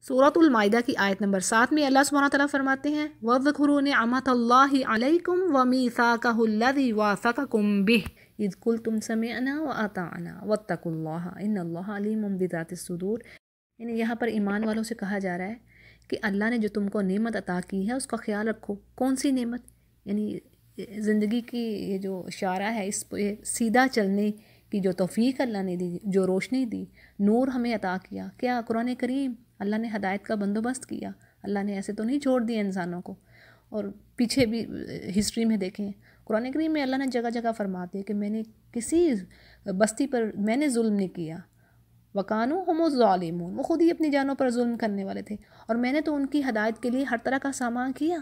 سورۃ المائدہ کی آیت نمبر 7 میں اللہ سبحانہ تعالیٰ فرماتے ہیں وَاذْكُرُوا نِعْمَتَ اللَّهِ عَلَيْكُمْ وَمِيثَاقَهُ الَّذِي وَاثَقَكُم بِهِ إِذْ قُلْتُمْ سَمِعْنَا وَأَطَعْنَا وَاتَّقُوا اللَّهَ إِنَّ اللَّهَ عَلِيمٌ بِذَاتِ الصُّدُورِ۔ یعنی یہاں پر ایمان والوں سے کہا جا رہا ہے کہ اللہ نے جو تم کو نعمت عطا کی ہے اس کا خیال رکھو۔ کون سی نعمت؟ یعنی زندگی کی یہ جو اشارہ ہے اس پہ سیدھا چلنے کی جو توفیق اللہ نے دی، جو روشنی دی، نور ہمیں عطا کیا، کیا قرآن کریم، اللہ نے ہدایت کا بندوبست کیا۔ اللہ نے ایسے تو نہیں چھوڑ دیا انسانوں کو۔ اور پیچھے بھی ہسٹری میں دیکھیں، قرآن کریم میں اللہ نے جگہ جگہ فرماتے ہیں کہ میں نے کسی بستی پر میں نے ظلم نہیں کیا، وَقَانُوا هُمُ الظَّالِمُونَ، وہ خود ہی اپنی جانوں پر ظلم کرنے والے تھے، اور میں نے تو ان کی ہدایت کے لیے ہر طرح کا سامان کیا۔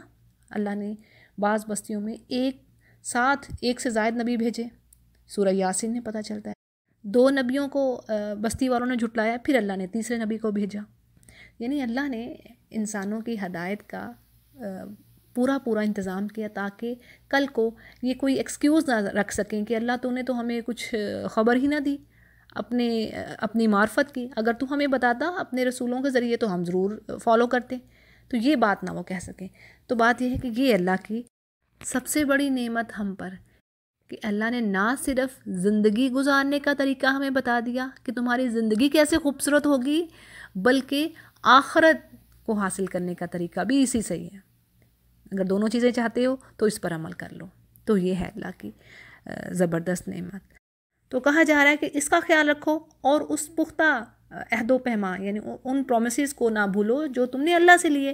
اللہ نے بعض بستیوں میں ایک سے زائد نبی بھیجے، سورہ یاسین میں پتہ چلتا ہے۔ 2 نبیوں کو بستی والوں نے جھٹلایا، پھر اللہ نے تیسرے نبی کو بھیجا۔ یعنی اللہ نے انسانوں کی ہدایت کا پورا انتظام کیا تاکہ کل کو یہ کوئی ایکسکیوز نہ رکھ سکیں کہ اللہ تو نے تو ہمیں کچھ خبر ہی نہ دی اپنی معرفت کی، اگر تو ہمیں بتاتا اپنے رسولوں کے ذریعے تو ہم ضرور فالو کرتے، تو یہ بات نہ وہ کہہ سکیں۔ تو بات یہ ہے کہ یہ اللہ کی سب سے بڑی نعمت ہم پر کہ اللہ نے نہ صرف زندگی گزارنے کا طریقہ ہمیں بتا دیا کہ تمہاری زندگی کیسے خوبصورت ہوگی، بلکہ آخرت کو حاصل کرنے کا طریقہ بھی اسی سے ہی ہے۔ اگر دونوں چیزیں چاہتے ہو تو اس پر عمل کر لو۔ تو یہ ہے اللہ کی زبردست نعمت۔ تو کہا جا رہا ہے کہ اس کا خیال رکھو اور اس پختہ عہد و پیمان یعنی ان پرومسز کو نہ بھولو جو تم نے اللہ سے لیے۔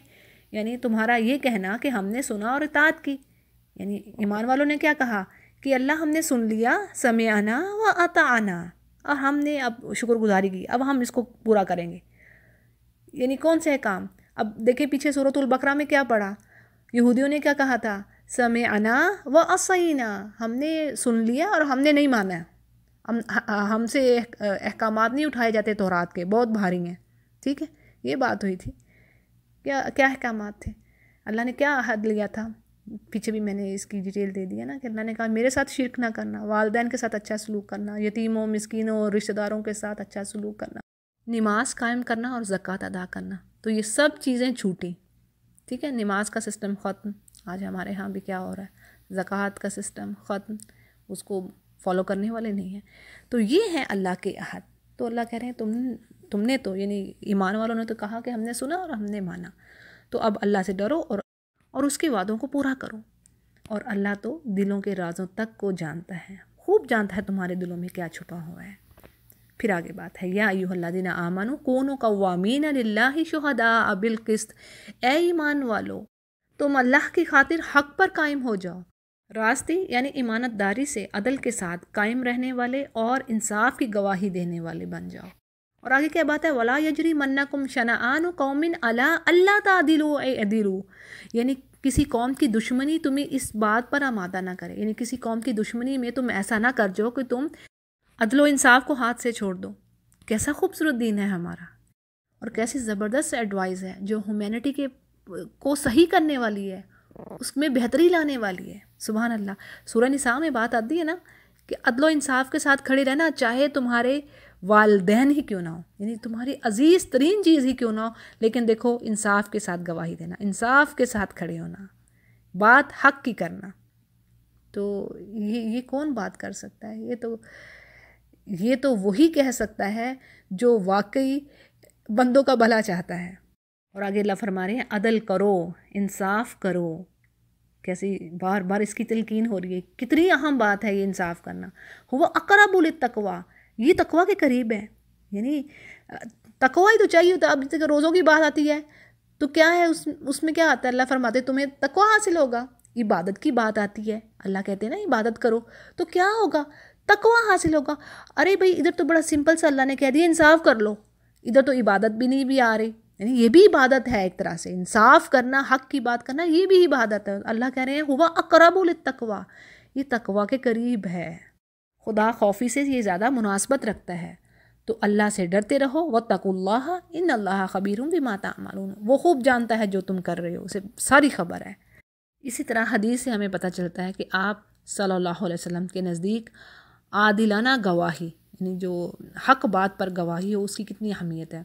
یعنی تمہارا یہ کہنا کہ ہم نے سنا اور اطاعت کی، یعنی ایمان والوں نے کیا کہا کہ اللہ ہم نے سن لیا، سمعنا و اطعنا، اور ہم نے اب شکر گزاری کی، اب ہم اس کو پورا کریں گے۔ یعنی کون سے کام؟ اب دیکھیں پیچھے سورۃ البقرہ میں کیا پڑھا، یہودیوں نے کیا کہا تھا، سمعنا و عصینا، ہم نے سن لیا اور ہم نے نہیں مانا، ہم سے احکامات نہیں اٹھائے جاتے تورات کے، بہت بھاری ہیں۔ ٹھیک ہے، یہ بات ہوئی تھی۔ کیا احکامات تھے؟ اللہ نے کیا عہد لیا تھا؟ پیچھے بھی میں نے اس کی ڈیٹیل دے دی ہے نا کہ اللہ نے کہا میرے ساتھ شرک نہ کرنا، والدین کے ساتھ اچھا سلوک کرنا، یتیموں مسکینوں اور رشتہ داروں کے ساتھ اچھا سلوک کرنا، نماز قائم کرنا اور زکوٰۃ ادا کرنا۔ تو یہ سب چیزیں چھوٹیں۔ ٹھیک ہے، نماز کا سسٹم ختم، آج ہمارے ہاں بھی کیا ہو رہا ہے، زکوٰۃ کا سسٹم ختم، اس کو فالو کرنے والے نہیں ہیں۔ تو یہ ہے اللہ کے عہد۔ تو اللہ کہہ رہے ہیں تم نے تو یعنی ایمان والوں نے تو کہا کہ ہم نے سنا اور ہم نے مانا، تو اب اللہ سے ڈرو اور اس کے وعدوں کو پورا کرو۔ اور اللہ تو دلوں کے رازوں تک کو جانتا ہے، خوب جانتا ہے تمہارے دلوں میں کیا چھپا ہوا ہے۔ پھر آگے بات ہے، یا ایھا الذین آمنوا کونوا قوامین للہ شہداء بالقسط، اے ایمان والو تم اللہ کی خاطر حق پر قائم ہو جاؤ، راستی یعنی امانت داری سے عدل کے ساتھ قائم رہنے والے اور انصاف کی گواہی دینے والے بن جاؤ۔ اور آگے کیا بات ہے، وَلَا يَجْرِمَنَّكُمْ شَنَآنُ قَوْمٍ عَلَىٰ أَلَّا تَعْدِلُوا اعْدِلُوا، یعنی کسی قوم کی دشمنی تمہیں اس بات پر آمادہ نہ کرے، یعنی کسی قوم کی دشمنی میں تم ایسا نہ کر جاؤ کہ تم عدل و انصاف کو ہاتھ سے چھوڑ دو۔ کیسا خوبصورت دین ہے ہمارا، اور کیسی زبردست ایڈوائز ہے جو ہیومینٹی کو صحیح کرنے والی ہے، اس میں بہتری لانے والی ہے۔ سبحان اللہ۔ سورہ نساء میں بات آتی ہے نا کہ عدل و انصاف کے ساتھ کھڑے رہنا، چاہے تمہارے والدین ہی کیوں نہ ہو، یعنی تمہاری عزیز ترین چیز ہی کیوں نہ ہو، لیکن دیکھو انصاف کے ساتھ گواہی دینا، انصاف کے ساتھ کھڑے ہونا، بات حق کی کرنا۔ تو یہ کون بات کر سکتا ہے؟ یہ تو وہی کہہ سکتا ہے جو واقعی بندوں کا بھلا چاہتا ہے۔ اور آگے اللہ فرما رہے ہیں عدل کرو، انصاف کرو۔ کیسی بار بار اس کی تلقین ہو رہی ہے، کتنی اہم بات ہے یہ انصاف کرنا۔ ہوا اقرب للتقویٰ، یہ تقویٰ کے قریب ہے، یعنی تقویٰ ہی تو چاہیے ہوتا ہے۔ اب جب روزوں کی بات آتی ہے تو کیا ہے اس میں کیا آتا ہے، اللہ فرماتے تمہیں تقویٰ حاصل ہوگا۔ عبادت کی بات آتی ہے، اللہ کہتے ہیں نا عبادت کرو، تو کیا ہوگا، تقویٰ حاصل ہوگا۔ ارے بھائی ادھر تو بڑا سمپل سا اللہ نے کہہ دیا انصاف کر لو، ادھر تو عبادت بھی نہیں بھی آ رہی، یعنی یہ بھی عبادت ہے ایک طرح سے، انصاف کرنا، حق کی بات کرنا، یہ بھی عبادت ہے۔ اللہ کہہ رہے ہیں ہوا اقرب للتقویٰ، یہ تقویٰ کے قریب ہے، خدا خوفی سے یہ زیادہ مناسبت رکھتا ہے۔ تو اللہ سے ڈرتے رہو، واتقوا اللہ ان اللہ خبیر بما تعملون، وہ خوب جانتا ہے جو تم کر رہے ہو، اسے ساری خبر ہے۔ اسی طرح حدیث سے ہمیں پتہ چلتا ہے کہ آپ صلی اللہ علیہ وسلم کے نزدیک عادلانہ گواہی، یعنی جو حق بات پر گواہی ہو، اس کی کتنی اہمیت ہے۔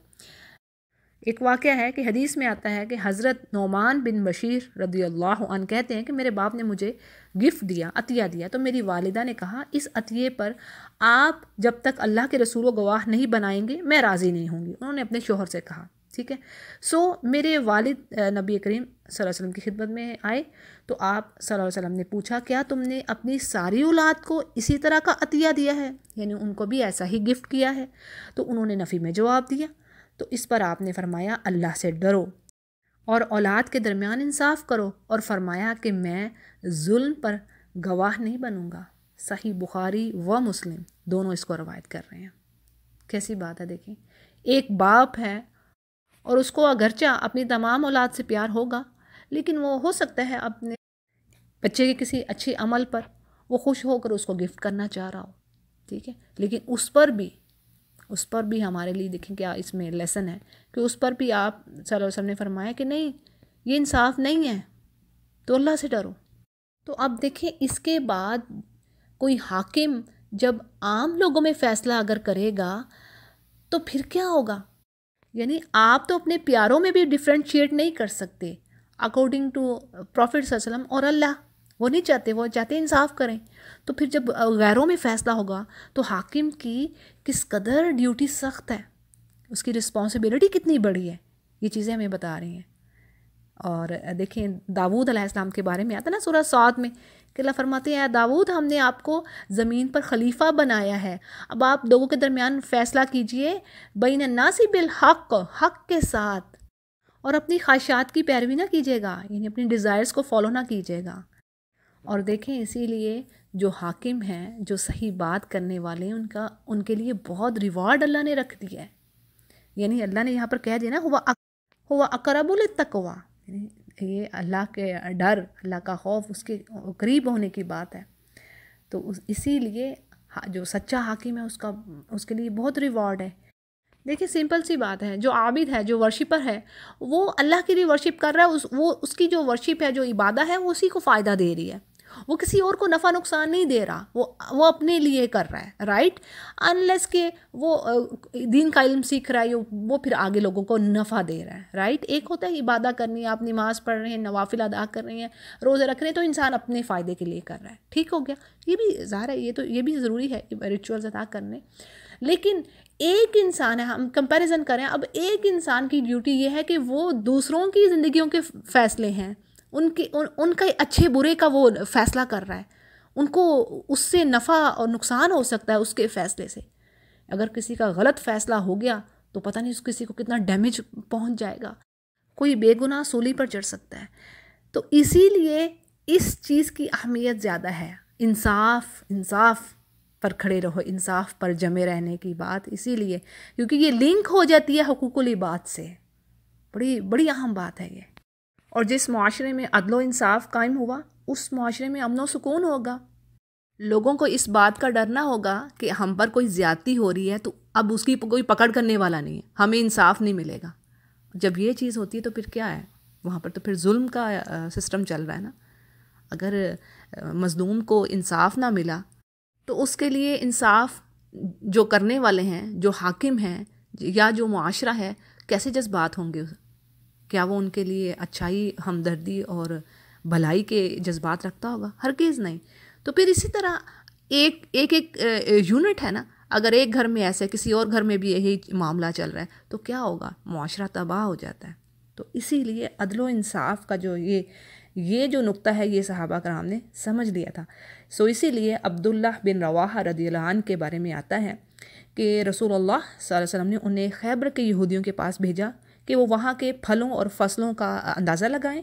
ایک واقعہ ہے کہ حدیث میں آتا ہے کہ حضرت نعمان بن بشیر رضی اللہ عنہ کہتے ہیں کہ میرے باپ نے مجھے گفٹ دیا، عطیہ دیا، تو میری والدہ نے کہا اس عطیے پر آپ جب تک اللہ کے رسول و گواہ نہیں بنائیں گے میں راضی نہیں ہوں گی، انہوں نے اپنے شوہر سے کہا، ٹھیک ہے۔ میرے والد نبی کریم صلی اللہ علیہ وسلم کی خدمت میں آئے تو آپ صلی اللہ علیہ وسلم نے پوچھا کیا تم نے اپنی ساری اولاد کو اسی طرح کا عطیہ دیا ہے، یعنی ان کو بھی ایسا ہی گفٹ کیا ہے؟ تو انہوں نے نفی میں جواب دیا۔ تو اس پر آپ نے فرمایا اللہ سے ڈرو اور اولاد کے درمیان انصاف کرو، اور فرمایا کہ میں ظلم پر گواہ نہیں بنوں گا۔ صحیح بخاری و مسلم دونوں اس کو روایت کر رہے ہیں۔ کیسی بات ہے، دیکھیں ایک باپ ہے اور اس کو اگرچہ اپنی تمام اولاد سے پیار ہوگا، لیکن وہ ہو سکتا ہے اپنے بچے کے کسی اچھے عمل پر وہ خوش ہو کر اس کو گفٹ کرنا چاہ رہا ہو، ٹھیک ہے، لیکن اس پر بھی ہمارے لیے دیکھیں کیا اس میں لیسن ہے کہ اس پر بھی آپ صلی اللہ علیہ وسلم نے فرمایا کہ نہیں یہ انصاف نہیں ہے، تو اللہ سے ڈرو۔ تو اب دیکھیں اس کے بعد کوئی حاکم جب عام لوگوں میں فیصلہ اگر کرے گا تو پھر کیا ہوگا؟ یعنی آپ تو اپنے پیاروں میں بھی ڈفرینشیٹ نہیں کر سکتے اکارڈنگ ٹو پروفٹ صلی اللہ علیہ وسلم اور اللہ، وہ نہیں چاہتے، وہ چاہتے انصاف کریں۔ تو پھر جب غیروں میں فیصلہ ہوگا تو حاکم کی کس قدر ڈیوٹی سخت ہے، اس کی رسپانسبلٹی کتنی بڑی ہے، یہ چیزیں ہمیں بتا رہی ہیں۔ اور دیکھیں داؤد علیہ السلام کے بارے میں آتا ہے نا سورہ صاد میں کہ اللہ فرماتے ہیں اے داؤد ہم نے آپ کو زمین پر خلیفہ بنایا ہے، اب آپ لوگوں کے درمیان فیصلہ کیجئے بین الناس بالحق، حق کے ساتھ، اور اپنی خواہشات کی پیروی نہ کیجیے گا، یعنی اپنی ڈیزائرز کو فالو نہ کیجیے گا۔ اور دیکھیں اسی لیے جو حاکم ہیں، جو صحیح بات کرنے والے ہیں، ان کے لیے بہت ریوارڈ اللہ نے رکھ دیا ہے۔ یعنی اللہ نے یہاں پر کہہ دیا نا ہوا اقرب للتقوی، یعنی یہ اللہ کے ڈر، اللہ کا خوف اس کے قریب ہونے کی بات ہے۔ تو اسی لیے جو سچا حاکم ہے اس کے لیے بہت ریوارڈ ہے۔ دیکھیں سمپل سی بات ہے، جو عابد ہے، جو ورشپر ہے، وہ اللہ کے لیے ورشپ کر رہا ہے، وہ اس کی جو ورشپ ہے، جو عبادت ہے، وہ اسی کو فائدہ دے رہی ہے، وہ کسی اور کو نفع نقصان نہیں دے رہا، وہ اپنے لیے کر رہا ہے، رائٹ، انلیس کہ وہ دین کا علم سیکھ رہا ہے، وہ پھر آگے لوگوں کو نفع دے رہا ہے، رائٹ۔ ایک ہوتا ہے عبادت کرنی ہے، آپ نماز پڑھ رہے ہیں، نوافل ادا کر رہے ہیں، روزے رکھ رہے ہیں، تو انسان اپنے فائدے کے لیے کر رہا ہے، ٹھیک ہو گیا، یہ بھی ظاہر ہے، یہ بھی ضروری ہے ریچولز ادا کرنے۔ لیکن ایک انسان ہے، ہم کمپیریزن کریں، اب ایک انسان کی ڈیوٹی یہ ہے کہ وہ دوسروں کی زندگیوں کے فیصلے ہیں، ان کا اچھے برے کا وہ فیصلہ کر رہا ہے، ان کو اس سے نفع اور نقصان ہو سکتا ہے اس کے فیصلے سے۔ اگر کسی کا غلط فیصلہ ہو گیا تو پتہ نہیں کسی کو کتنا ڈیمیج پہنچ جائے گا، کوئی بے گناہ سولی پر چڑھ سکتا ہے۔ تو اسی لیے اس چیز کی اہمیت زیادہ ہے، انصاف پر کھڑے رہو، انصاف پر جمے رہنے کی بات، اسی لیے کیونکہ یہ لنک ہو جاتی ہے حقوق العباد سے، بڑی اہم بات ہے یہ۔ اور جس معاشرے میں عدل و انصاف قائم ہوا اس معاشرے میں امن و سکون ہوگا، لوگوں کو اس بات کا ڈر نہ ہوگا کہ ہم پر کوئی زیادتی ہو رہی ہے تو اب اس کی کوئی پکڑ کرنے والا نہیں ہے، ہمیں انصاف نہیں ملے گا۔ جب یہ چیز ہوتی ہے تو پھر کیا ہے، وہاں پر تو پھر ظلم کا سسٹم چل رہا ہے نا۔ اگر مظلوم کو انصاف نہ ملا تو اس کے لیے انصاف جو کرنے والے ہیں، جو حاکم ہیں یا جو معاشرہ ہے، کیسے جذبات ہوں گے؟ کیا وہ ان کے لیے اچھائی، ہمدردی اور بھلائی کے جذبات رکھتا ہوگا؟ ہرگز نہیں۔ تو پھر اسی طرح ایک یونٹ ہے نا، اگر ایک گھر میں ایسے کسی اور گھر میں بھی یہی معاملہ چل رہا ہے تو کیا ہوگا؟ معاشرہ تباہ ہو جاتا ہے۔ تو اسی لیے عدل و انصاف کا جو یہ جو نقطہ ہے، یہ صحابہ کرام نے سمجھ لیا تھا۔ اسی لیے عبداللہ بن رواحہ رضی اللہ عنہ کے بارے میں آتا ہے کہ رسول اللہ صلی اللہ علیہ وسلم نے انہیں خیبر کے یہودیوں کے پاس بھیجا کہ وہ وہاں کے پھلوں اور فصلوں کا اندازہ لگائیں۔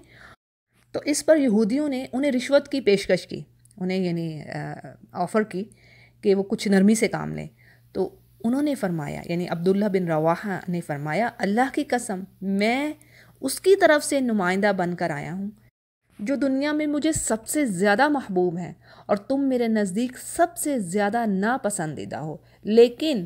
تو اس پر یہودیوں نے انہیں رشوت کی پیشکش کی، انہیں یعنی آفر کی کہ وہ کچھ نرمی سے کام لیں۔ تو انہوں نے فرمایا، یعنی عبداللہ بن رواحہ نے فرمایا، اللہ کی قسم میں اس کی طرف سے نمائندہ بن کر آیا ہوں جو دنیا میں مجھے سب سے زیادہ محبوب ہے، اور تم میرے نزدیک سب سے زیادہ ناپسندیدہ ہو، لیکن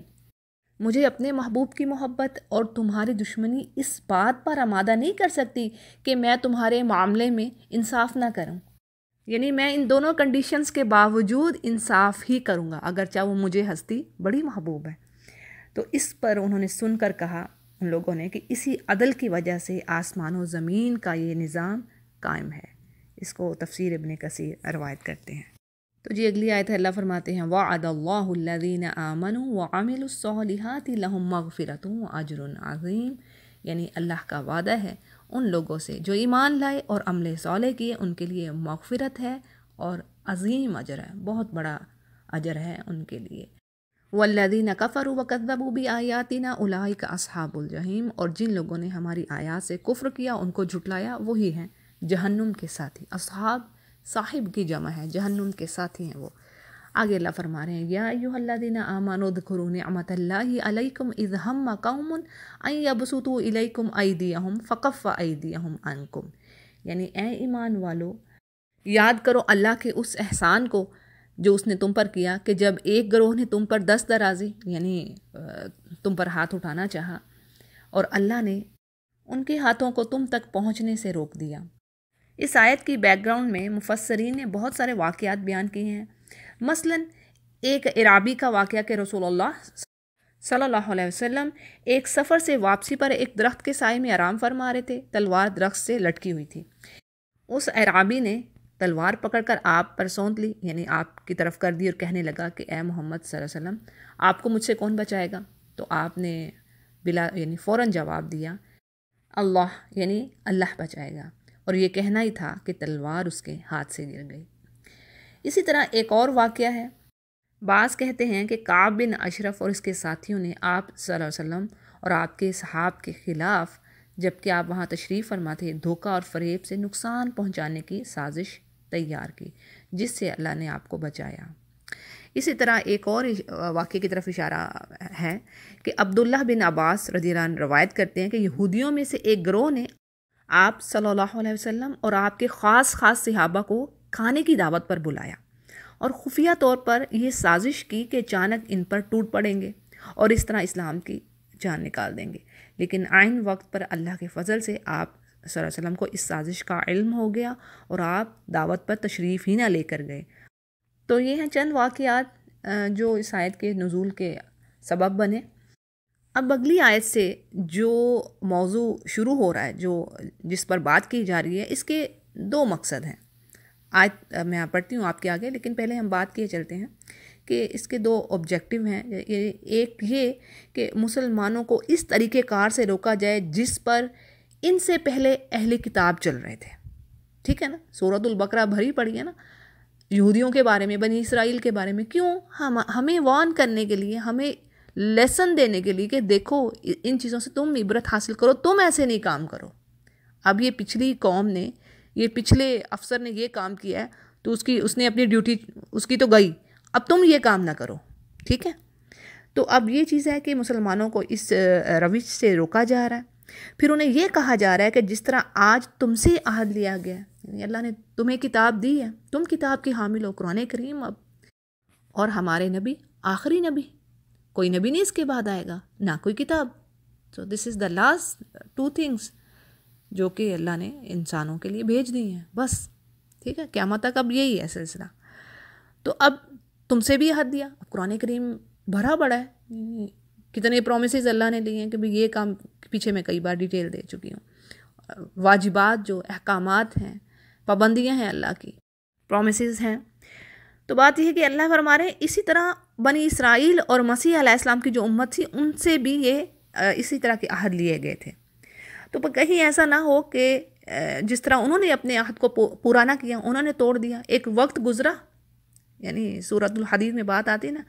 مجھے اپنے محبوب کی محبت اور تمہاری دشمنی اس بات پر آمادہ نہیں کر سکتی کہ میں تمہارے معاملے میں انصاف نہ کروں، یعنی میں ان دونوں کنڈیشنز کے باوجود انصاف ہی کروں گا اگرچہ وہ مجھے ہستی بڑی محبوب ہے۔ تو اس پر انہوں نے سن کر کہا ان لوگوں نے کہ اسی عدل کی وجہ سے آسمان و زمین کا یہ نظام قائم ہے۔ اس کو تفسیر ابن کثیر روایت کرتے ہیں۔ تو جی اگلی آیت ہے، اللہ فرماتے ہیں وَعَدَ اللَّهُ الَّذِينَ آمَنُوا وَعَمِلُوا الصَّالِحَاتِ لَهُم مَغْفِرَةٌ وَأَجْرٌ عَظِيمٌ، یعنی اللہ کا وعدہ ہے ان لوگوں سے جو ایمان لائے اور عمل صالح کیے، ان کے لیے مغفرت ہے اور عظیم اجر ہے، بہت بڑا اجر ہے ان کے لیے۔ وَالَّذِينَ كَفَرُوا وَكَذَّبُوا بِآيَاتِنَا أُولَٰئِكَ أَصْحَابُ الْجَحِيمِ، اور جن لوگوں نے ہماری آیات سے کفر کیا، ان کو جھٹلایا، وہی ہیں جہنم کے ساتھی۔ اصحاب صاحب کی جمع ہے، جہنم کے ساتھی ہیں وہ۔ آگے اللہ فرما رہے ہیں یا ایھا الذین آمنوا اذکروا نعمت اللہ علیکم اذ ہم قوم ان یبسطوا الیکم ایدیہم فکف ایدیہم عنکم، یعنی اے ایمان والو یاد کرو اللہ کے اس احسان کو جو اس نے تم پر کیا کہ جب ایک گروہ نے تم پر دست درازی یعنی تم پر ہاتھ اٹھانا چاہا اور اللہ نے ان کے ہاتھوں کو تم تک پہنچنے سے روک دیا۔ اس آیت کی بیک گراؤنڈ میں مفسرین نے بہت سارے واقعات بیان کیے ہیں۔ مثلا ایک عرابی کا واقعہ کہ رسول اللہ صلی اللہ علیہ وسلم ایک سفر سے واپسی پر ایک درخت کے سائے میں آرام فرما رہے تھے، تلوار درخت سے لٹکی ہوئی تھی۔ اس عرابی نے تلوار پکڑ کر آپ پر سونت لی، یعنی آپ کی طرف کر دی اور کہنے لگا کہ اے محمد صلی اللہ علیہ وسلم آپ کو مجھ سے کون بچائے گا؟ تو آپ نے یعنی فوراً جواب دیا اللہ، یعنی اللہ بچائے گا، اور یہ کہنا ہی تھا کہ تلوار اس کے ہاتھ سے گر گئی۔ اسی طرح ایک اور واقعہ ہے، بعض کہتے ہیں کہ کعب بن اشرف اور اس کے ساتھیوں نے آپ صلی اللہ علیہ وسلم اور آپ کے صحاب کے خلاف جبکہ آپ وہاں تشریف فرما تھے دھوکہ اور فریب سے نقصان پہنچانے کی سازش تیار کی، جس سے اللہ نے آپ کو بچایا۔ اسی طرح ایک اور واقعے کی طرف اشارہ ہے کہ عبداللہ بن عباس رضی اللہ عنہ روایت کرتے ہیں کہ یہودیوں میں سے ایک گروہ نے آپ صلی اللہ علیہ وسلم اور آپ کے خاص صحابہ کو کھانے کی دعوت پر بلایا اور خفیہ طور پر یہ سازش کی کہ اچانک ان پر ٹوٹ پڑیں گے اور اس طرح اسلام کی جان نکال دیں گے، لیکن عین وقت پر اللہ کے فضل سے آپ صلی اللہ علیہ وسلم کو اس سازش کا علم ہو گیا اور آپ دعوت پر تشریف ہی نہ لے کر گئے۔ تو یہ ہیں چند واقعات جو اس آیت کے نزول کے سبب بنے۔ اب اگلی آیت سے جو موضوع شروع ہو رہا ہے، جس پر بات کی جا رہی ہے، اس کے دو مقصد ہیں۔ آیت میں پڑھتی ہوں آپ کے آگے، لیکن پہلے ہم بات کیے چلتے ہیں کہ اس کے دو آبجیکٹیو ہیں۔ ایک یہ کہ مسلمانوں کو اس طریقہ کار سے روکا جائے جس پر ان سے پہلے اہل کتاب چل رہے تھے، ٹھیک ہے نا؟ سورۃ البقرہ بھری پڑی ہے نا یہودیوں کے بارے میں، بنی اسرائیل کے بارے میں۔ کیوں؟ ہمیں وارن کرنے کے لیے، ہمیں لیسن دینے کے لیے کہ دیکھو ان چیزوں سے تم عبرت حاصل کرو، تم ایسے نہیں کام کرو۔ اب یہ پچھلی قوم نے، یہ پچھلے افسر نے یہ کام کیا ہے تو اس نے اپنی ڈیوٹی اس کی تو گئی، اب تم یہ کام نہ کرو، ٹھیک ہے؟ تو اب یہ چیز ہے کہ مسلمانوں کو اس روش سے روکا جا رہا ہے۔ پھر انہیں یہ کہا جا رہا ہے کہ جس طرح آج تم سے عہد لیا گیا ہے، یعنی اللہ نے تمہیں کتاب دی ہے، تم کتاب کی حامل ہو، قرآن کریم اب، اور ہمارے نبی آخری نبی، کوئی نبی نہیں اس کے بعد آئے گا، نہ کوئی کتاب۔ سو دس از دا لاسٹ ٹو تھنگس جو کہ اللہ نے انسانوں کے لیے بھیج دی ہیں، بس، ٹھیک ہے؟ قیامت تک اب یہی ہے سلسلہ۔ تو اب تم سے بھی عہد دیا، اب قرآن کریم بھرا پڑا ہے، کتنے پرومسز اللہ نے لیے ہیں کہ بھی یہ کام پیچھے میں کئی بار ڈیٹیل دے چکی ہوں۔ واجبات جو احکامات ہیں، پابندیاں ہیں، اللہ کی پرومسز ہیں۔ تو بات یہ ہے کہ اللہ فرما رہے ہیں اسی طرح بنی اسرائیل اور مسیح علیہ السلام کی جو امت تھی ان سے بھی یہ اسی طرح کے عہد لیے گئے تھے۔ تو کہیں ایسا نہ ہو کہ جس طرح انہوں نے اپنے عہد کو پورا نہ کیا، انہوں نے توڑ دیا، ایک وقت گزرا، یعنی سورۃ الحدید میں بات آتی نا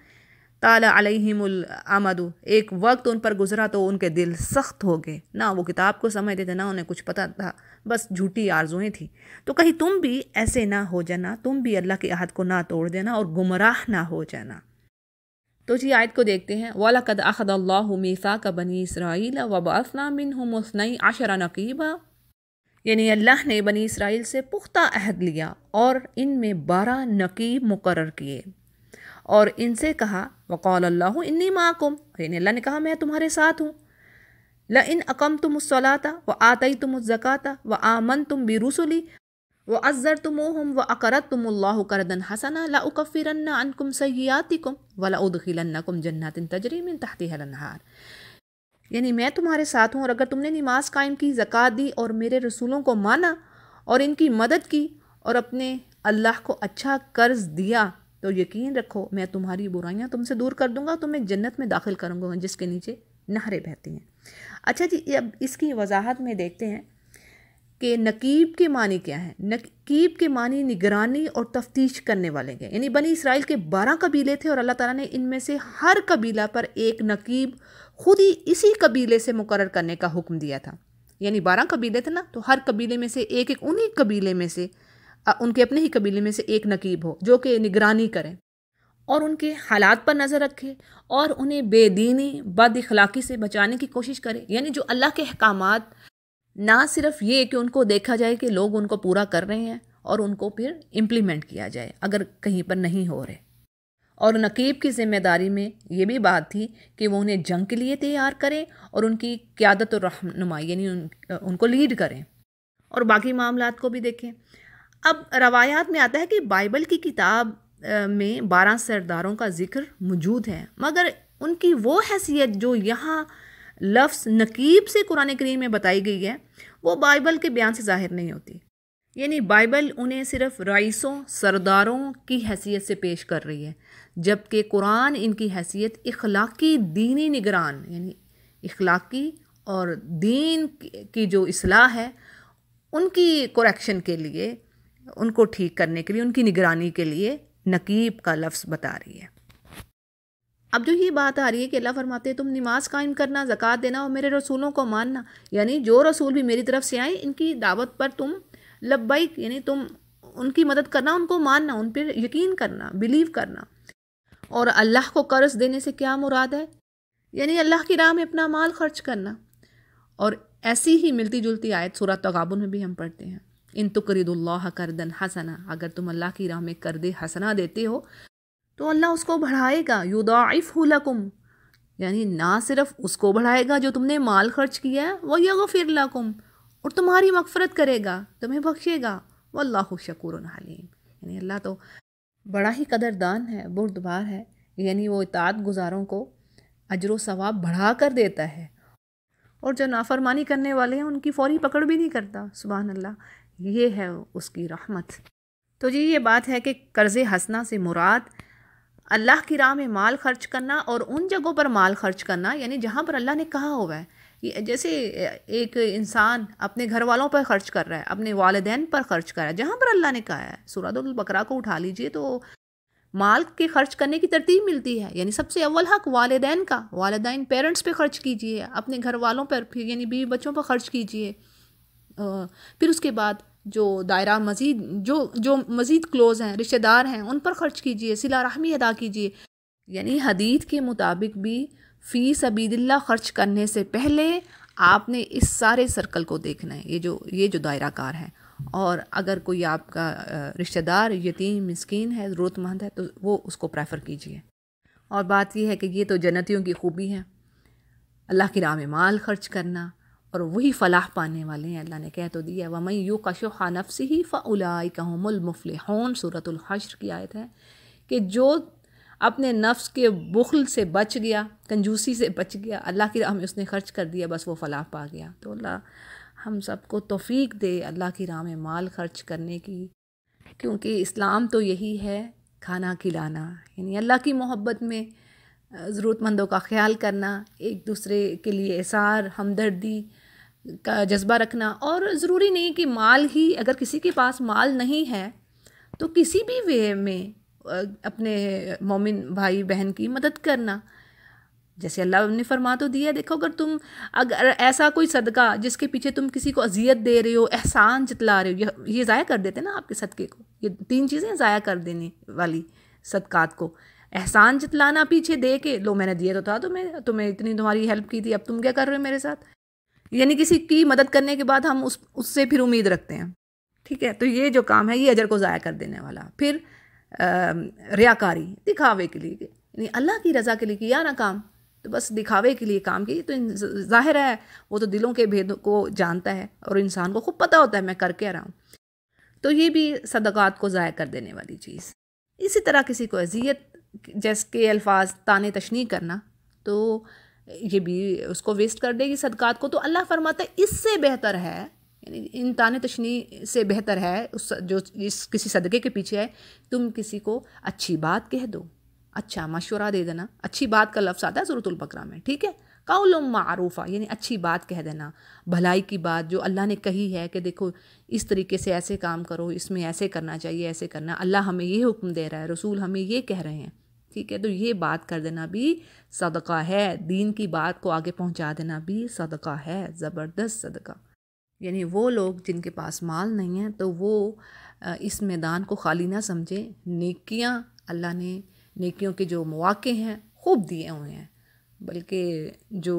طال علیہم الامد، ایک وقت ان پر گزرا تو ان کے دل سخت ہو گئے، نہ وہ کتاب کو سمجھتے تھے، نہ انہیں کچھ پتہ تھا، بس جھوٹی آرزویں تھیں۔ تو کہیں تم بھی ایسے نہ ہو جانا، تم بھی اللہ کے عہد کو نہ توڑ دینا اور گمراہ نہ ہو جانا۔ تو جی آیت کو دیکھتے ہیں، وَلَقَدْ أَخَذَ اللَّهُ مِيثَاقَ بَنِي إِسْرَائِيلَ وَبَعَثْنَا مِنْهُمُ اثْنَيْ عَشَرَ نَقِيبًا، یعنی اللہ نے بنی اسرائیل سے پختہ عہد لیا اور ان میں 12 نقیب مقرر کیے اور ان سے کہا وقال اللہ انی معکم، یعنی اللہ نے کہا میں تمہارے ساتھ ہوں، لئن اقمتم الصلاۃ وآتیتم الزکاۃ وآمنتم برسلی وعزرتموہم واقرضتم اللہ قرضا حسنا لأکفرن عنکم سیئاتکم ولأدخلنکم جنات تجری من تحتها الانہار، یعنی میں تمہارے ساتھ ہوں، اور اگر تم نے نماز قائم کی، زکوٰۃ دی اور میرے رسولوں کو مانا اور ان کی مدد کی اور اپنے اللہ کو اچھا قرض دیا تو یقین رکھو میں تمہاری برائیاں تم سے دور کر دوں گا، تمہیں جنت میں داخل کروں گا جس کے نیچے نہریں بہتی ہیں۔ اچھا جی، اب اس کی وضاحت میں دیکھتے ہیں کہ نقیب کے معنی کیا ہے۔ نقیب کے معنی نگرانی اور تفتیش کرنے والے ہیں، یعنی بنی اسرائیل کے 12 قبیلے تھے اور اللہ تعالیٰ نے ان میں سے ہر قبیلہ پر ایک نقیب خود ہی اسی قبیلے سے مقرر کرنے کا حکم دیا تھا۔ یعنی 12 قبیلے تھے نا، تو ہر قبیلے میں سے ایک انہی قبیلے میں سے، ان کے اپنے ہی قبیلے میں سے ایک نقیب ہو جو کہ نگرانی کرے اور ان کے حالات پر نظر رکھے اور انہیں بے دینی بد اخلاقی سے بچانے کی کوشش کرے۔ یعنی جو اللہ کے احکامات، نہ صرف یہ کہ ان کو دیکھا جائے کہ لوگ ان کو پورا کر رہے ہیں اور ان کو پھر امپلیمنٹ کیا جائے اگر کہیں پر نہیں ہو رہے، اور نقیب کی ذمہ داری میں یہ بھی بات تھی کہ وہ انہیں جنگ کے لیے تیار کریں اور ان کی قیادت اور رہنمائی، یعنی ان کو لیڈ کریں اور باقی معاملات کو بھی دیکھیں۔ اب روایات میں آتا ہے کہ بائبل کی کتاب میں 12 سرداروں کا ذکر موجود ہے، مگر ان کی وہ حیثیت جو یہاں لفظ نقیب سے قرآن کریم میں بتائی گئی ہے وہ بائبل کے بیان سے ظاہر نہیں ہوتی۔ یعنی بائبل انہیں صرف رئیسوں، سرداروں کی حیثیت سے پیش کر رہی ہے، جبکہ قرآن ان کی حیثیت اخلاقی دینی نگران، یعنی اخلاقی اور دین کی جو اصلاح ہے ان کی کریکشن کے لیے، ان کو ٹھیک کرنے کے لیے، ان کی نگرانی کے لیے نقیب کا لفظ بتا رہی ہے۔ اب جو یہ بات آ رہی ہے کہ اللہ فرماتے ہیں تم نماز قائم کرنا، زکوٰۃ دینا اور میرے رسولوں کو ماننا، یعنی جو رسول بھی میری طرف سے آئیں ان کی دعوت پر تم لبیک، یعنی تم ان کی مدد کرنا، ان کو ماننا، ان پر یقین کرنا، بلیو کرنا۔ اور اللہ کو قرض دینے سے کیا مراد ہے؟ یعنی اللہ کی راہ میں اپنا مال خرچ کرنا۔ اور ایسی ہی ملتی جلتی آیت سورہ تغابن میں بھی ہم پڑھتے ہیں، ان تقرضوا اللہ قرضا حسنا، اگر تم اللہ کی راہ میں قرض حسنا دیتے ہو تو اللہ اس کو بڑھائے گا، یضاعفہ لکم، یعنی نہ صرف اس کو بڑھائے گا جو تم نے مال خرچ کیا ہے، ویغفر لکم، اور تمہاری مغفرت کرے گا، تمہیں بخشے گا، واللہ شکور حلیم، یعنی اللہ تو بڑا ہی قدردان ہے، بردبار ہے، یعنی وہ اطاعت گزاروں کو اجر و ثواب بڑھا کر دیتا ہے، اور جو نافرمانی کرنے والے ہیں ان کی فوری پکڑ بھی نہیں کرتا۔ سبحان اللہ، یہ ہے اس کی رحمت۔ تو جی یہ بات ہے کہ قرض حسنہ سے مراد اللہ کی راہ میں مال خرچ کرنا، اور ان جگہوں پر مال خرچ کرنا یعنی جہاں پر اللہ نے کہا ہوا ہے۔ جیسے ایک انسان اپنے گھر والوں پر خرچ کر رہا ہے، اپنے والدین پر خرچ کر رہا ہے جہاں پر اللہ نے کہا ہے۔ سورۃ البقرہ کو اٹھا لیجئے تو مال کے خرچ کرنے کی ترتیب ملتی ہے، یعنی سب سے اول حق والدین کا، والدین پیرنٹس پہ خرچ کیجئے، اپنے گھر والوں پر، پھر یعنی بیوی بچوں پر خرچ کیجئے، پھر اس کے بعد جو دائرہ مزید جو مزید کلوز ہیں، رشتہ دار ہیں، ان پر خرچ کیجئے، صلہ رحمی ادا کیجئے۔ یعنی حدیث کے مطابق بھی فی سبیل اللہ خرچ کرنے سے پہلے آپ نے اس سارے سرکل کو دیکھنا ہے، یہ جو دائرہ کار ہے، اور اگر کوئی آپ کا رشتہ دار یتیم مسکین ہے، ضرورت مند ہے، تو وہ اس کو پریفر کیجئے۔ اور بات یہ ہے کہ یہ تو جنتیوں کی خوبی ہے، اللہ کی راہ میں مال خرچ کرنا، اور وہی فلاح پانے والے ہیں۔ اللہ نے کہہ تو دیا وَمَن یُوقَ شُحَّ نَفْسِهِ فَأُولَٰئِکَ هُمُ الْمُفْلِحُونَ، سورۃ الحشر کی آیت ہے کہ جو اپنے نفس کے بخل سے بچ گیا، کنجوسی سے بچ گیا، اللہ کی راہ میں اس نے خرچ کر دیا، بس وہ فلاح پا گیا۔ تو اللہ ہم سب کو توفیق دے اللہ کی راہ میں مال خرچ کرنے کی، کیونکہ اسلام تو یہی ہے، کھانا کھلانا، یعنی اللہ کی محبت میں ضرورت مندوں کا خیال کرنا، ایک دوسرے کے لیے احسار، ہمدردی کا جذبہ رکھنا، اور ضروری نہیں کہ مال ہی، اگر کسی کے پاس مال نہیں ہے تو کسی بھی وے میں اپنے مومن بھائی بہن کی مدد کرنا، جیسے اللہ نے فرما تو دیا۔ دیکھو اگر ایسا کوئی صدقہ جس کے پیچھے تم کسی کو اذیت دے رہے ہو، احسان جتلا رہے ہو، یہ ضائع کر دیتے نا آپ کے صدقے کو، یہ 3 چیزیں ضائع کر دینے والی صدقات کو، احسان جتلانا پیچھے دے کے، لو میں نے دیا تو تھا تمہیں اتنی تمہاری ہیلپ کی تھی، اب تم کیا کر رہے ہو میرے ساتھ، یعنی کسی کی مدد کرنے کے بعد ہم اس سے پھر امید رکھتے ہیں، ٹھیک ہے، تو یہ جو کام ہے یہ اجر کو ضائع کر دینے والا۔ پھر ریاکاری، دکھاوے کے لیے، یعنی اللہ کی رضا کے لیے کیا نا کام، تو بس دکھاوے کے لیے کام کی، تو ظاہر ہے وہ تو دلوں کے بھید کو جانتا ہے، اور انسان کو خوب پتہ ہوتا ہے میں کر کے رہا ہوں، تو یہ بھی صدقات کو ضائع کر دینے والی چیز۔ اسی طرح کسی کو اذیت، جیسے کہ الفاظ طعنے تشنیع کرنا، تو یہ بھی اس کو ویسٹ کر دے گی صدقات کو. تو اللہ فرماتا ہے اس سے بہتر ہے، یعنی ان تانے تشنی سے بہتر ہے اس جو اس کسی صدقے کے پیچھے ہے، تم کسی کو اچھی بات کہہ دو، اچھا مشورہ دے دینا. اچھی بات کا لفظ آتا ہے سورۃ البقرہ میں، ٹھیک ہے. قول معروفہ یعنی اچھی بات کہہ دینا، بھلائی کی بات جو اللہ نے کہی ہے کہ دیکھو اس طریقے سے ایسے کام کرو، اس میں ایسے کرنا چاہیے، ایسے کرنا، اللہ ہمیں یہ حکم دے رہا ہے، رسول ہمیں یہ کہہ رہے ہیں، ٹھیک ہے. تو یہ بات کر دینا بھی صدقہ ہے، دین کی بات کو آگے پہنچا دینا بھی صدقہ ہے، زبردست صدقہ. یعنی وہ لوگ جن کے پاس مال نہیں ہیں تو وہ اس میدان کو خالی نہ سمجھیں. نیکیاں اللہ نے، نیکیوں کے جو مواقع ہیں خوب دیے ہوئے ہیں، بلکہ جو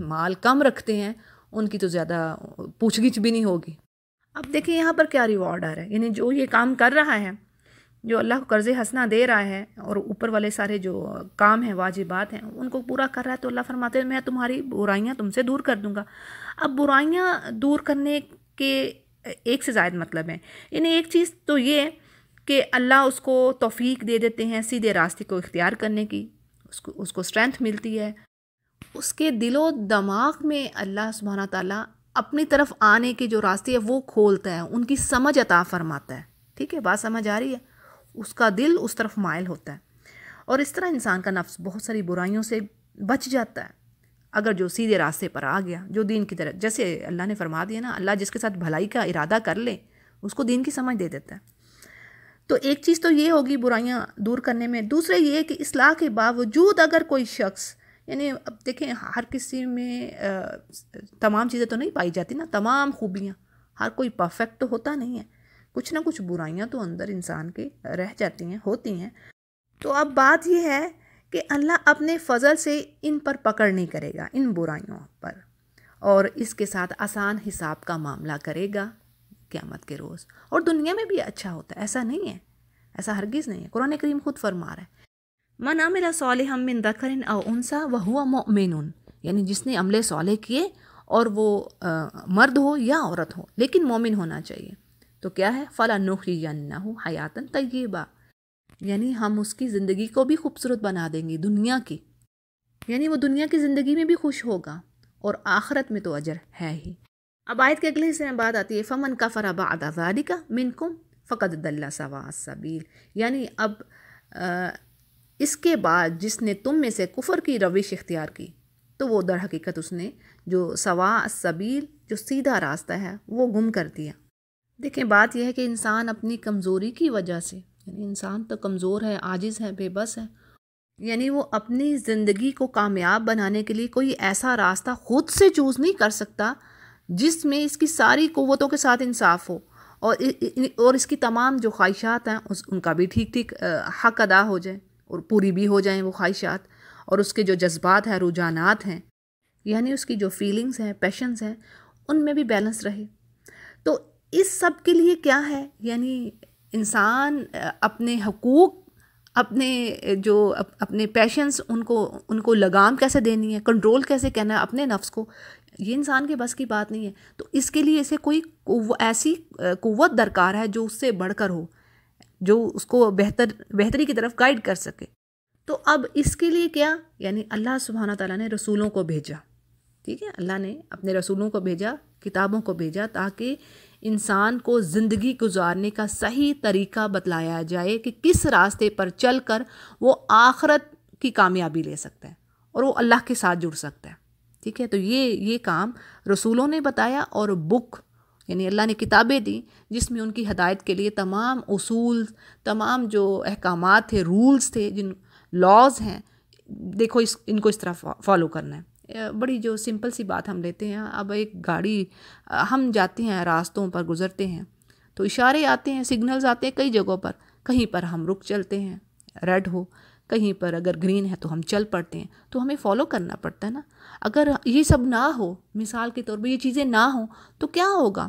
مال کم رکھتے ہیں ان کی تو زیادہ پوچھ گچھ بھی نہیں ہوگی. اب دیکھیں یہاں پر کیا ریوارڈ آ رہا ہے، یعنی جو یہ کام کر رہا ہے، جو اللہ کو قرض حسنہ دے رہا ہے اور اوپر والے سارے جو کام ہیں، واجبات ہیں، ان کو پورا کر رہا ہے، تو اللہ فرماتے ہیں میں تمہاری برائیاں تم سے دور کر دوں گا. اب برائیاں دور کرنے کے ایک سے زائد مطلب ہیں، یعنی ایک چیز تو یہ کہ اللہ اس کو توفیق دے دیتے ہیں سیدھے راستے کو اختیار کرنے کی، اس کو اسٹرینتھ ملتی ہے، اس کے دل و دماغ میں اللہ سبحانہ تعالیٰ اپنی طرف آنے کے جو راستے ہیں وہ کھولتا ہے، ان کی سمجھ عطا فرماتا ہے. ٹھیک ہے، بات سمجھ آ رہی ہے؟ اس کا دل اس طرف مائل ہوتا ہے، اور اس طرح انسان کا نفس بہت ساری برائیوں سے بچ جاتا ہے اگر جو سیدھے راستے پر آ گیا، جو دین کی طرف. جیسے اللہ نے فرما دیا نا، اللہ جس کے ساتھ بھلائی کا ارادہ کر لے اس کو دین کی سمجھ دے دیتا ہے. تو ایک چیز تو یہ ہوگی برائیاں دور کرنے میں. دوسرے یہ کہ اصلاح کے باوجود اگر کوئی شخص، یعنی اب دیکھیں ہر کسی میں تمام چیزیں تو نہیں پائی جاتی نا، تمام خوبیاں، ہر کوئی پرفیکٹ تو ہوتا نہیں ہے، کچھ نہ کچھ برائیاں تو اندر انسان کے رہ جاتی ہیں، ہوتی ہیں. تو اب بات یہ ہے کہ اللہ اپنے فضل سے ان پر پکڑ نہیں کرے گا، ان برائیوں پر، اور اس کے ساتھ آسان حساب کا معاملہ کرے گا قیامت کے روز. اور دنیا میں بھی اچھا ہوتا ہے، ایسا نہیں ہے، ایسا ہرگز نہیں ہے. قرآن کریم خود فرما رہا ہے من عمل صالحا من ذکر او انثی وہو مؤمن، یعنی جس نے عمل صالح کیے اور وہ مرد ہو یا عورت ہو لیکن مومن ہونا چاہیے، تو کیا ہے فلنحیینہ حیاتا طیبہ، یعنی ہم اس کی زندگی کو بھی خوبصورت بنا دیں گے دنیا کی، یعنی وہ دنیا کی زندگی میں بھی خوش ہوگا اور آخرت میں تو اجر ہے ہی. اب آیت کے اگلے حصے میں بات آتی ہے فمن کفر بعد ذلک منکم فقد ضل سواء السبیل، یعنی اب اس کے بعد جس نے تم میں سے کفر کی روش اختیار کی تو وہ در حقیقت اس نے جو سواء السبیل، جو سیدھا راستہ ہے، وہ گم کر دیا. دیکھیں بات یہ ہے کہ انسان اپنی کمزوری کی وجہ سے، یعنی انسان تو کمزور ہے، عاجز ہے، بے بس ہے، یعنی وہ اپنی زندگی کو کامیاب بنانے کے لیے کوئی ایسا راستہ خود سے چوز نہیں کر سکتا جس میں اس کی ساری قوتوں کے ساتھ انصاف ہو اور اس کی تمام جو خواہشات ہیں ان کا بھی ٹھیک ٹھیک حق ادا ہو جائے اور پوری بھی ہو جائیں وہ خواہشات، اور اس کے جو جذبات ہیں، رجحانات ہیں، یعنی اس کی جو فیلنگز ہیں، پیشنز ہیں، ان میں بھی بیلنس رہے. تو اس سب کے لیے کیا ہے، یعنی انسان اپنے حقوق، اپنے پیشنس، ان کو لگام کیسے دینی ہے، کنٹرول کیسے کرنا ہے اپنے نفس کو، یہ انسان کے بس کی بات نہیں ہے. تو اس کے لیے اسے کوئی ایسی قوت درکار ہے جو اس سے بڑھ کر ہو، جو اس کو بہتری کی طرف گائیڈ کر سکے. تو اب اس کے لیے کیا، یعنی اللہ سبحانہ تعالیٰ نے رسولوں کو بھیجا. ٹھیک ہے، اللہ نے اپنے رسولوں کو بھیجا، کتابوں کو بھیجا، تاکہ انسان کو زندگی گزارنے کا صحیح طریقہ بتلایا جائے کہ کس راستے پر چل کر وہ آخرت کی کامیابی لے سکتا ہے اور وہ اللہ کے ساتھ جڑ سکتا ہے. ٹھیک ہے، تو یہ کام رسولوں نے بتایا، اور بک یعنی اللہ نے کتابیں دیں جس میں ان کی ہدایت کے لیے تمام اصول، تمام جو احکامات تھے، رولز تھے، جن لاز ہیں، دیکھو ان کو اس طرح فالو کرنا ہے. بڑی جو سمپل سی بات ہم لیتے ہیں، اب ایک گاڑی، ہم جاتے ہیں راستوں پر گزرتے ہیں تو اشارے آتے ہیں، سگنلز آتے ہیں کئی جگہوں پر، کہیں پر ہم رک چلتے ہیں ریڈ ہو، کہیں پر اگر گرین ہے تو ہم چل پڑتے ہیں. تو ہمیں فالو کرنا پڑتا ہے نا. اگر یہ سب نہ ہو، مثال کے طور پر یہ چیزیں نہ ہوں تو کیا ہوگا؟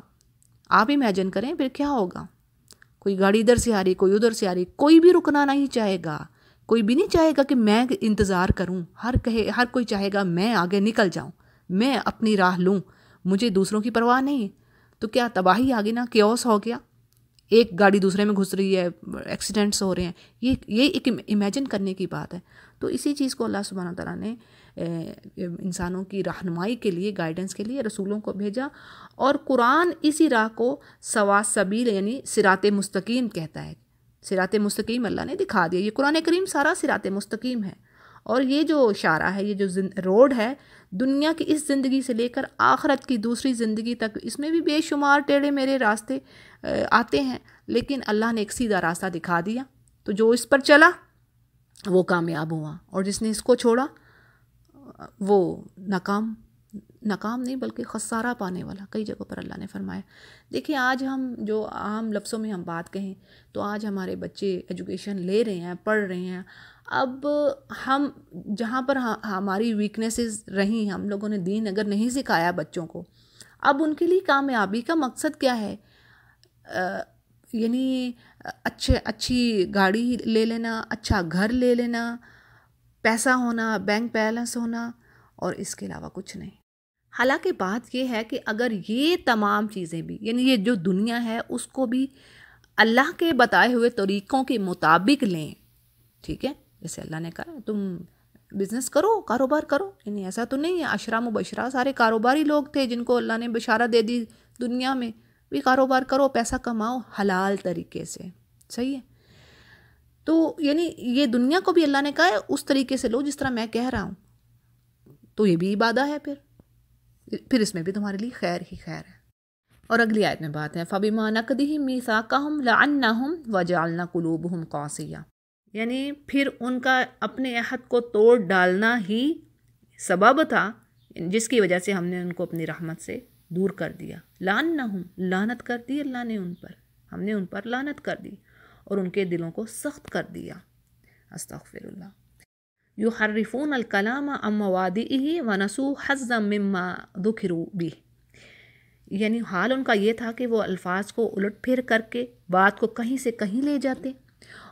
آپ امیجن کریں پھر کیا ہوگا. کوئی گاڑی ادھر سے آ رہی، کوئی ادھر سے آ رہی، کوئی بھی رکنا نہیں چاہے گا، کوئی بھی نہیں چاہے گا کہ میں انتظار کروں. ہر کوئی چاہے گا میں آگے نکل جاؤں، میں اپنی راہ لوں، مجھے دوسروں کی پرواہ نہیں. تو کیا تباہی آ گئی نا، کیوس ہو گیا. ایک گاڑی دوسرے میں گھس رہی ہے، ایکسیڈنٹس ہو رہے ہیں، یہ ایک امیجن کرنے کی بات ہے۔ تو اسی چیز کو اللہ سبحانہ تعالیٰ نے انسانوں کی رہنمائی کے لیے، گائیڈنس کے لیے رسولوں کو بھیجا، اور قرآن اسی راہ کو سوا سبیل یعنی صراط مستقیم کہتا ہے۔ صراط مستقیم اللہ نے دکھا دیا، یہ قرآن کریم سارا صراط مستقیم ہے، اور یہ جو اشارہ ہے، یہ جو روڈ ہے دنیا کی اس زندگی سے لے کر آخرت کی دوسری زندگی تک، اس میں بھی بے شمار ٹیڑھے میرے راستے آتے ہیں، لیکن اللہ نے ایک سیدھا راستہ دکھا دیا، تو جو اس پر چلا وہ کامیاب ہوا، اور جس نے اس کو چھوڑا وہ ناکام نہیں بلکہ خسارہ پانے والا، کئی جگہوں پر اللہ نے فرمایا۔ دیکھیں آج ہم جو عام لفظوں میں ہم بات کہیں تو آج ہمارے بچے ایجوکیشن لے رہے ہیں، پڑھ رہے ہیں، اب ہم جہاں پر ہماری ویکنیسز رہیں، ہم لوگوں نے دین اگر نہیں سکھایا بچوں کو، اب ان کے لیے کامیابی کا مقصد کیا ہے؟ یعنی اچھی گاڑی لے لینا، اچھا گھر لے لینا، پیسہ ہونا، بینک بیلنس ہونا، اور اس کے علاوہ کچھ نہیں۔ حالانکہ بات یہ ہے کہ اگر یہ تمام چیزیں بھی، یعنی یہ جو دنیا ہے اس کو بھی اللہ کے بتائے ہوئے طریقوں کے مطابق لیں، ٹھیک ہے، جیسے اللہ نے کہا تم بزنس کرو، کاروبار کرو، یعنی ایسا تو نہیں ہے، عشرہ مبشرہ سارے کاروباری لوگ تھے جن کو اللہ نے بشارت دے دی دنیا میں بھی کاروبار کرو، پیسہ کماؤ حلال طریقے سے، صحیح ہے۔ تو یعنی یہ دنیا کو بھی اللہ نے کہا ہے اس طریقے سے لو جس طرح میں کہہ رہا ہوں، تو یہ بھی عبادہ ہے، پھر اس میں بھی تمہارے لیے خیر ہی خیر ہے۔ اور اگلی آیت میں بات ہے فَبِمَا نَقْضِهِم مِيثَاقَهُمْ لَعَنَّهُمْ وَجَعَلْنَا قُلُوبَهُمْ قَاسِيَةً، یعنی پھر ان کا اپنے عہد کو توڑ ڈالنا ہی سبب تھا جس کی وجہ سے ہم نے ان کو اپنی رحمت سے دور کر دیا۔ لَعَنَّهُمْ، لعنت کر دی اللہ نے ان پر، ہم نے ان پر لعنت کر دی اور ان کے دلوں کو سخت کر دیا۔ استغفر اللہ۔ یحرفون الکلام عن مواضعہ ونسوا حظا مما ذکروا بہ، یعنی حال ان کا یہ تھا کہ وہ الفاظ کو الٹ پھیر کر کے بات کو کہیں سے کہیں لے جاتے،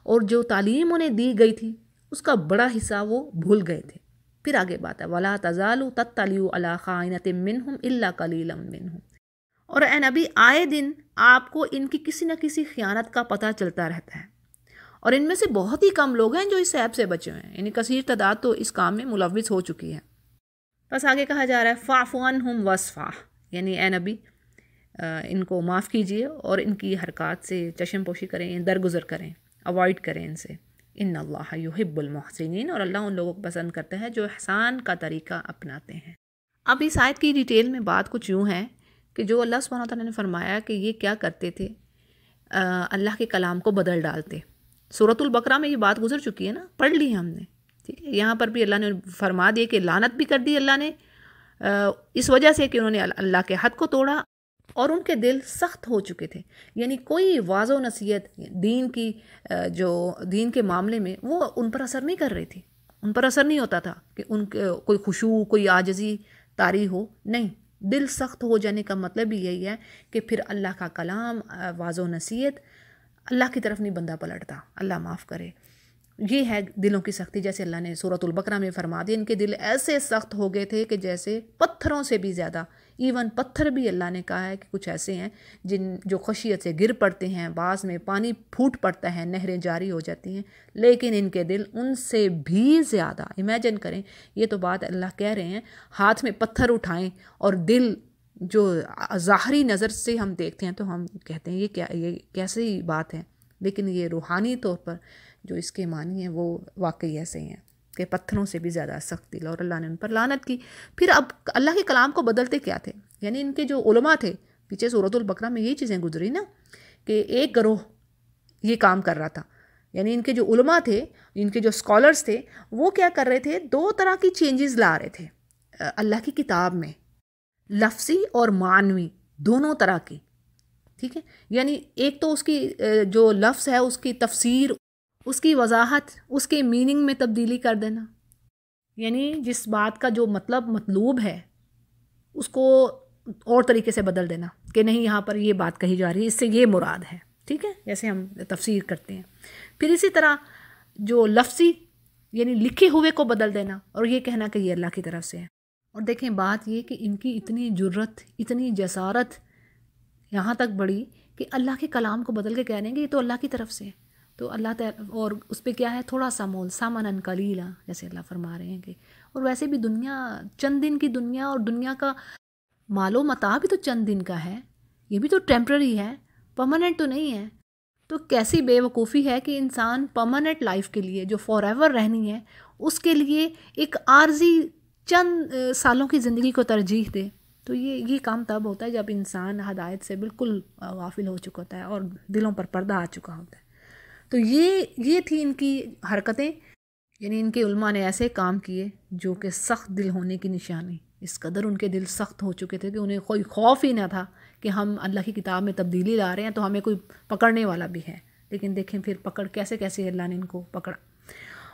اور جو تعلیم انہیں دی گئی تھی اس کا بڑا حصہ وہ بھول گئے تھے۔ پھر آگے بات ہے وَلَا تَزَالُ تَطَّلِعُ عَلَىٰ خَائِنَةٍ مِّنْهُمْ إِلَّا قَلِيلًا مِّنْهُمْ، اور اے نبی آئے دن آپ کو ان کی کسی نہ کسی خیانت کا پتہ چلتا رہتا ہے، اور ان میں سے بہت ہی کم لوگ ہیں جو اس عیب سے بچے ہوئے ہیں، یعنی کثیر تعداد تو اس کام میں ملوث ہو چکی ہے۔ بس آگے کہا جا رہا ہے فَاعْفُ عَنْهُمْ وَاصْفَحْ، یعنی اے نبی ان کو معاف کیجئے اور ان کی حرکات سے چشم پوشی کریں، درگزر کریں، اوائڈ کریں ان سے۔ ان اللہ یحب المحسنین، اور اللہ ان لوگوں کو پسند کرتا ہے جو احسان کا طریقہ اپناتے ہیں۔ اب اس آیت کی ڈیٹیل میں بات کچھ یوں ہے کہ جو اللہ سبحانہ تعالیٰ نے فرمایا کہ یہ کیا کرتے تھے، اللہ کے کلام کو بدل ڈالتے۔ سورۃ البقرہ میں یہ بات گزر چکی ہے نا، پڑھ لی ہم نے، ٹھیک ہے۔ یہاں پر بھی اللہ نے فرما دیا کہ لعنت بھی کر دی اللہ نے اس وجہ سے کہ انہوں نے اللہ کے حد کو توڑا، اور ان کے دل سخت ہو چکے تھے، یعنی کوئی واضح و نصیحت دین کی جو دین کے معاملے میں وہ ان پر اثر نہیں کر رہی تھی، ان پر اثر نہیں ہوتا تھا کہ ان کے کوئی خشوع، کوئی عاجزی طاری ہو، نہیں، دل سخت ہو جانے کا مطلب ہی یہی ہے کہ پھر اللہ کا کلام، واضح و نصیحت، اللہ کی طرف نہیں بندہ پلٹتا، اللہ معاف کرے۔ یہ ہے دلوں کی سختی، جیسے اللہ نے سورۃ البقرہ میں فرما دیا ان کے دل ایسے سخت ہو گئے تھے کہ جیسے پتھروں سے بھی زیادہ، ایون پتھر بھی اللہ نے کہا ہے کہ کچھ ایسے ہیں جو خشیت سے گر پڑتے ہیں، بعض میں پانی پھوٹ پڑتا ہے، نہریں جاری ہو جاتی ہیں، لیکن ان کے دل ان سے بھی زیادہ، امیجن کریں، یہ تو بات اللہ کہہ رہے ہیں، ہاتھ میں پتھر اٹھائیں اور دل جو ظاہری نظر سے ہم دیکھتے ہیں تو ہم کہتے ہیں یہ کیسی بات ہے، لیکن یہ روحانی طور پر جو اس کے معنی ہیں وہ واقعی ایسے ہی ہیں کہ پتھروں سے بھی زیادہ سخت دل، اور اللہ نے ان پر لعنت کی۔ پھر اب اللہ کے کلام کو بدلتے کیا تھے، یعنی ان کے جو علماء تھے، پیچھے سورۃ البقرہ میں یہی چیزیں گزری نا کہ ایک گروہ یہ کام کر رہا تھا، یعنی ان کے جو علماء تھے، ان کے جو اسکالرز تھے، وہ کیا کر رہے تھے، دو طرح کی چینجز لا رہے تھے اللہ کی کتاب میں، لفظی اور معنوی، دونوں طرح کی، ٹھیک ہے۔ یعنی ایک تو اس کی جو لفظ ہے اس کی تفسیر، اس کی وضاحت، اس کے میننگ میں تبدیلی کر دینا، یعنی جس بات کا جو مطلوب ہے اس کو اور طریقے سے بدل دینا کہ نہیں یہاں پر یہ بات کہی جا رہی ہے، اس سے یہ مراد ہے، ٹھیک ہے، جیسے ہم تفسیر کرتے ہیں۔ پھر اسی طرح جو لفظی یعنی لکھے ہوئے کو بدل دینا اور یہ کہنا کہ یہ اللہ کی طرف سے ہے۔ اور دیکھیں بات یہ کہ ان کی اتنی جرت، اتنی جسارت یہاں تک بڑھی کہ اللہ کے کلام کو بدل کے کہہ رہے ہیں کہ یہ تو اللہ کی طرف سے ہے، تو اللہ تعالیٰ اور اس پہ کیا ہے تھوڑا سا مول سامنن قلیلا، جیسے اللہ فرما رہے ہیں کہ اور ویسے بھی دنیا چند دن کی دنیا، اور دنیا کا مال و متاع بھی تو چند دن کا ہے، یہ بھی تو ٹیمپرری ہے، پرماننٹ تو نہیں ہے۔ تو کیسی بے وقوفی ہے کہ انسان پرماننٹ لائف کے لیے جو فار ایور رہنی ہے اس کے لیے ایک عارضی چند سالوں کی زندگی کو ترجیح دے۔ تو یہ کام تب ہوتا ہے جب انسان ہدایت سے بالکل غافل ہو چکا ہوتا ہے اور دلوں پر پردہ آ چکا ہوتا ہے۔ تو یہ تھی ان کی حرکتیں، یعنی ان کے علماء نے ایسے کام کیے جو کہ سخت دل ہونے کی نشانی، اس قدر ان کے دل سخت ہو چکے تھے کہ انہیں کوئی خوف ہی نہ تھا کہ ہم اللہ کی کتاب میں تبدیلی لا رہے ہیں تو ہمیں کوئی پکڑنے والا بھی ہے۔ لیکن دیکھیں پھر پکڑ کیسے کیسے اللہ نے ان کو پکڑا۔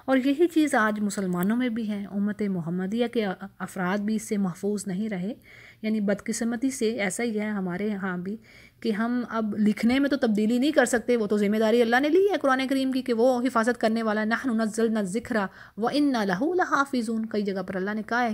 اور یہی چیز آج مسلمانوں میں بھی ہے، امت محمدیہ کے افراد بھی اس سے محفوظ نہیں رہے، یعنی بدقسمتی سے ایسا ہی ہے ہمارے ہاں بھی کہ ہم اب لکھنے میں تو تبدیلی نہیں کر سکتے، وہ تو ذمہ داری اللہ نے لی ہے قرآن کریم کی کہ وہ حفاظت کرنے والا ہے، نحن نزلنا الذکر وإنا لہ لحافظون، کئی جگہ پر اللہ نے کہا ہے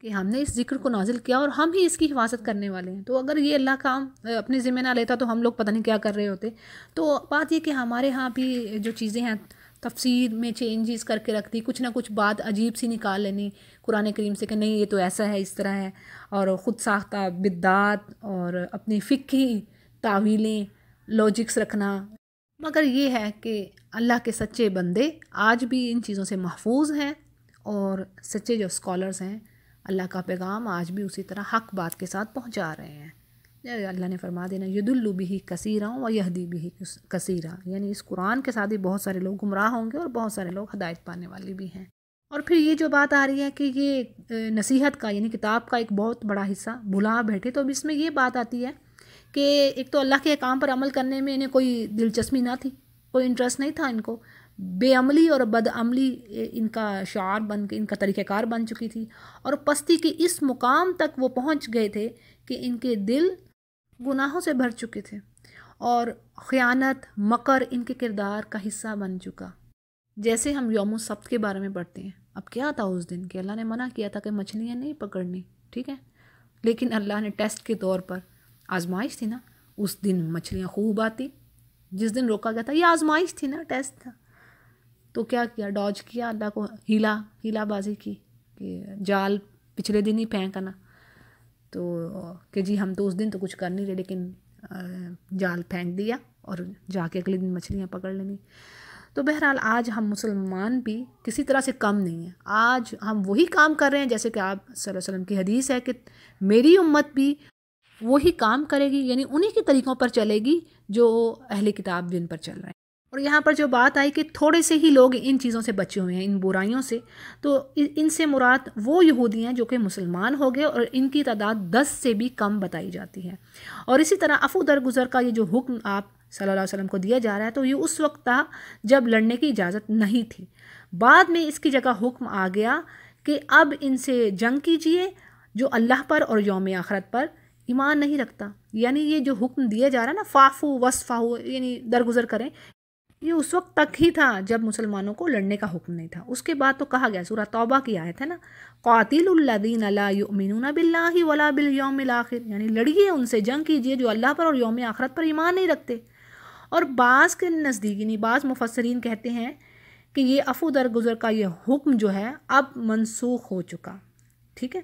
کہ ہم نے اس ذکر کو نازل کیا اور ہم ہی اس کی حفاظت کرنے والے ہیں۔ تو اگر یہ اللہ کام اپنے ذمہ نہ لیتا تو ہم لوگ پتہ نہیں کیا کر رہے ہوتے۔ تو بات یہ کہ ہمارے ہاں بھی جو چیزیں ہیں تفسیر میں چینجز کر کے رکھتی، کچھ نہ کچھ بات عجیب سی نکال لینی قرآن کریم سے کہ نہیں یہ تو ایسا ہے، اس طرح ہے، اور خود ساختہ بدعات اور اپنی فقہی تعویلیں لاجکس رکھنا۔ مگر یہ ہے کہ اللہ کے سچے بندے آج بھی ان چیزوں سے محفوظ ہیں، اور سچے جو اسکالرز ہیں اللہ کا پیغام آج بھی اسی طرح حق بات کے ساتھ پہنچا رہے ہیں۔ اللہ نے فرما دینا یدل بہ کثیرا و یہدی بہ کثیرا، یعنی اس قرآن کے ساتھ بھی بہت سارے لوگ گمراہ ہوں گے اور بہت سارے لوگ ہدایت پانے والے بھی ہیں۔ اور پھر یہ جو بات آ رہی ہے کہ یہ نصیحت کا یعنی کتاب کا ایک بہت بڑا حصہ بھلا بیٹھے، تو اب اس میں یہ بات آتی ہے کہ ایک تو اللہ کے احکام پر عمل کرنے میں انہیں کوئی دلچسپی نہ تھی، کوئی انٹرسٹ نہیں تھا ان کو، بے عملی اور بد عملی ان کا شعار بن کے ان کا طریقہ کار بن چکی تھی، اور پستی کے اس مقام تک وہ پہنچ گئے تھے کہ ان کے دل گناہوں سے بھر چکے تھے، اور خیانت مکر ان کے کردار کا حصہ بن چکا۔ جیسے ہم یوم السبت کے بارے میں پڑھتے ہیں، اب کیا تھا اس دن کہ اللہ نے منع کیا تھا کہ مچھلیاں نہیں پکڑنی، ٹھیک ہے، لیکن اللہ نے ٹیسٹ کے طور پر، آزمائش تھی نا، اس دن مچھلیاں خوب آتی، جس دن روکا گیا تھا یہ آزمائش تھی نا، ٹیسٹ تھا، تو کیا کیا، ڈاج کیا، اللہ کو ہیلا بازی کی کہ جال پچھلے دن ہی پھینکنا، تو کہ جی ہم تو اس دن تو کچھ کر نہیں رہے، لیکن جال پھینک دیا اور جا کے اگلے دن مچھلیاں پکڑ لینی۔ تو بہرحال آج ہم مسلمان بھی کسی طرح سے کم نہیں ہیں، آج ہم وہی کام کر رہے ہیں جیسے کہ آپ صلی اللہ علیہ وسلم کی حدیث ہے کہ میری امت بھی وہی کام کرے گی، یعنی انہی کے طریقوں پر چلے گی جو اہل کتاب جن پر چل رہے ہیں۔ اور یہاں پر جو بات آئی کہ تھوڑے سے ہی لوگ ان چیزوں سے بچے ہوئے ہیں، ان برائیوں سے، تو ان سے مراد وہ یہودی ہیں جو کہ مسلمان ہو گئے، اور ان کی تعداد 10 سے بھی کم بتائی جاتی ہے۔ اور اسی طرح عفو درگزر کا یہ جو حکم آپ صلی اللہ علیہ وسلم کو دیا جا رہا ہے، تو یہ اس وقت تھا جب لڑنے کی اجازت نہیں تھی، بعد میں اس کی جگہ حکم آ گیا کہ اب ان سے جنگ کیجئے جو اللہ پر اور یوم آخرت پر ایمان نہیں رکھتا۔ یعنی یہ جو حکم دیا جا رہا ہے نا، فاعفو واصفحوا، یعنی درگزر کریں، یہ اس وقت تک ہی تھا جب مسلمانوں کو لڑنے کا حکم نہیں تھا۔ اس کے بعد تو کہا گیا، سورہ توبہ کی آیت ہے نا، قاتلوا الذین لا یؤمنون باللہ ولا بالیوم الآخر، یعنی لڑیے ان سے، جنگ کیجئے جو اللہ پر اور یوم آخرت پر ایمان نہیں رکھتے۔ اور بعض کے نزدیک یعنی بعض مفسرین کہتے ہیں کہ یہ عفو درگزر کا یہ حکم جو ہے اب منسوخ ہو چکا، ٹھیک ہے۔